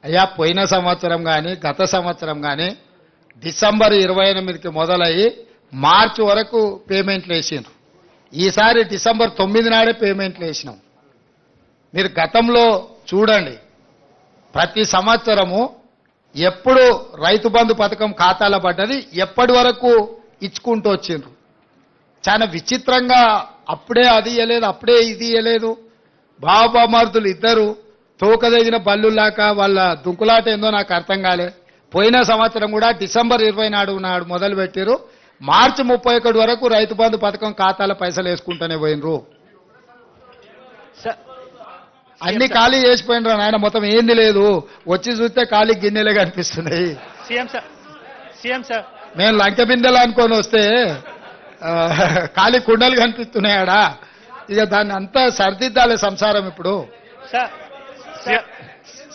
అయ్యా పోయిన సంవత్సరం కానీ గత సంవత్సరం కానీ డిసెంబర్ 28కి మొదలయ్యి మార్చి వరకు పేమెంట్లు వేసిండ్రు. ఈసారి డిసెంబర్ 9 నాడే పేమెంట్లు వేసినాం. మీరు గతంలో చూడండి, ప్రతి సంవత్సరము ఎప్పుడు రైతు బంధు పథకం ఖాతాలో పడ్డది ఎప్పటి వరకు ఇచ్చుకుంటూ వచ్చిండ్రు. చాలా విచిత్రంగా అప్పుడే అది ఇయ్యలేదు, అప్పుడే ఇది ఇయ్యలేదు. బాబామర్దులు ఇద్దరు తోకదగిన బల్లులాక వాళ్ళ దుంకులాట ఏందో నాకు అర్థం కాలే. పోయిన సంవత్సరం కూడా డిసెంబర్ 20 నాడు మొదలు పెట్టారు. మార్చి 31 వరకు రైతు బంధు పథకం ఖాతాల పైసలు వేసుకుంటూనే పోయినరు. అన్ని ఖాళీ చేసిపోయినరు నాయన, మొత్తం ఏంది లేదు. వచ్చి చూస్తే ఖాళీ గిన్నెలే కనిపిస్తున్నాయి. మేము లంక బిందెలు అనుకొని వస్తే ఖాళీ కుండలు కనిపిస్తున్నాయాడా. ఇక దాన్ని అంతా సర్దిద్దాలి సంసారం ఇప్పుడు.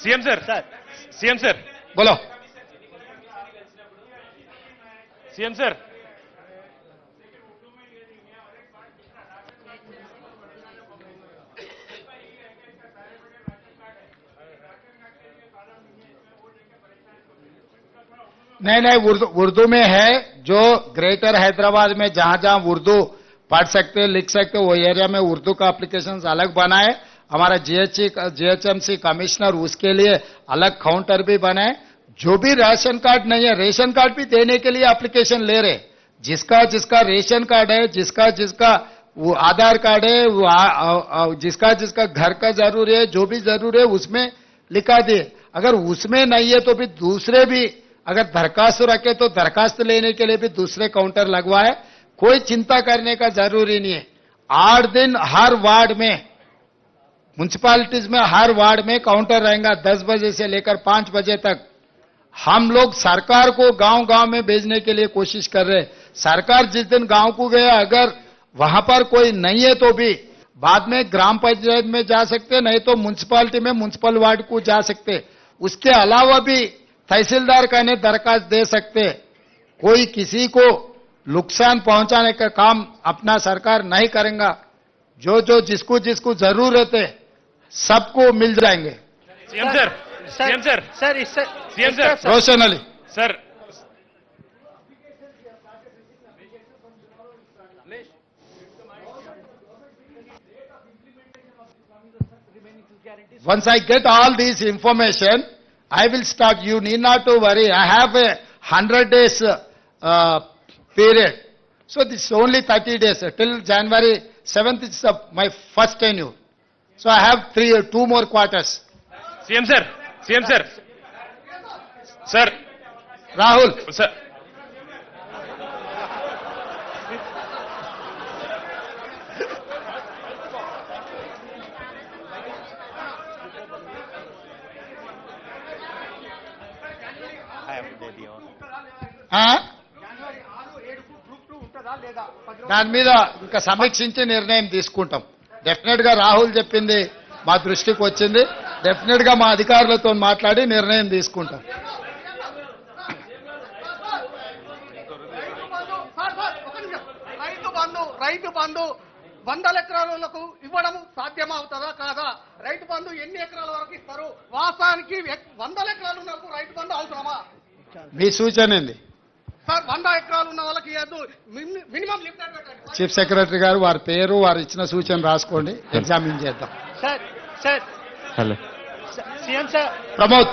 సీఎం సార్ బోలో. సీఎం సార్ नहीं उर्दू में है. जो ग्रेटर हैदराबाद में जहां जहां उर्दू पढ़ सकते लिख सकते वो एरिया में उर्दू का एप्लीकेशन अलग बनाए. हमारा जीएचएमसी कमिश्नर उसके लिए अलग काउंटर भी बनाए. जो भी राशन कार्ड नहीं है रेशन कार्ड भी देने के लिए एप्लीकेशन ले रहे. जिसका जिसका रेशन कार्ड है, जिसका जिसका वो आधार कार्ड है, वो जिसका जिसका घर का जरूरी है, जो भी जरूरी है उसमें लिखा दिए. अगर उसमें नहीं है तो भी दूसरे भी अगर दरखास्त रखे तो दरखास्त लेने के लिए भी दूसरे काउंटर लगवाए. कोई चिंता करने का जरूरी नहीं है. 8 दिन हर वार्ड में, म्युनिसिपैलिटीज में हर वार्ड में काउंटर रहेगा 10 बजे से लेकर 5 बजे तक. हम लोग सरकार को गांव-गांव में भेजने के लिए कोशिश कर रहे हैं. सरकार जिस दिन गांव को गया अगर वहां पर कोई नहीं है तो भी बाद में ग्राम पंचायत में जा सकते, नहीं तो म्युनिसिपैलिटी में म्युनिसिपल वार्ड को जा सकते. उसके अलावा भी तहसीलदार कहने दरखास्त दे सकते. कोई किसी को नुकसान पहुंचाने का काम अपना सरकार नहीं करेगा. जो जो जिसको जिसको जरूरत है सबको मिल जाएंगे. CM sir CM sir CM sir Roshan Ali sir Once I get all this information, I will start. You need not to worry. I have a 100 days period. So this is only 30 days. Till January 7th is my first tenure. So I have 2 more quarters. CM sir sir Rahul. Sir దాని మీద ఇంకా సమీక్షించి నిర్ణయం తీసుకుంటాం. Definite గా రాహుల్ చెప్పింది మా దృష్టికి వచ్చింది. డెఫినెట్ గా మా అధికారులతో మాట్లాడి నిర్ణయం తీసుకుంటాం. రైతు బంధు 100 ఎకరాలకు ఇవ్వడం సాధ్యమవుతుందా కాదా? రైతు బంధు ఎన్ని ఎకరాల వరకు ఇస్తారు? వాస్తవానికి 100 ఎకరాలు ఉన్నప్పుడు రైతు బంధు అవసరమా? మీ సూచన ఏంది సార్? 100 ఎకరాలు ఉన్న వాళ్ళకి మినిమం లిమిట్ పెట్టండి. చీఫ్ సెక్రటరీ గారు వారి పేరు వారు ఇచ్చిన సూచన రాసుకోండి, ఎగ్జామిన్ చేద్దాం. Sir hello CM sir Pramod.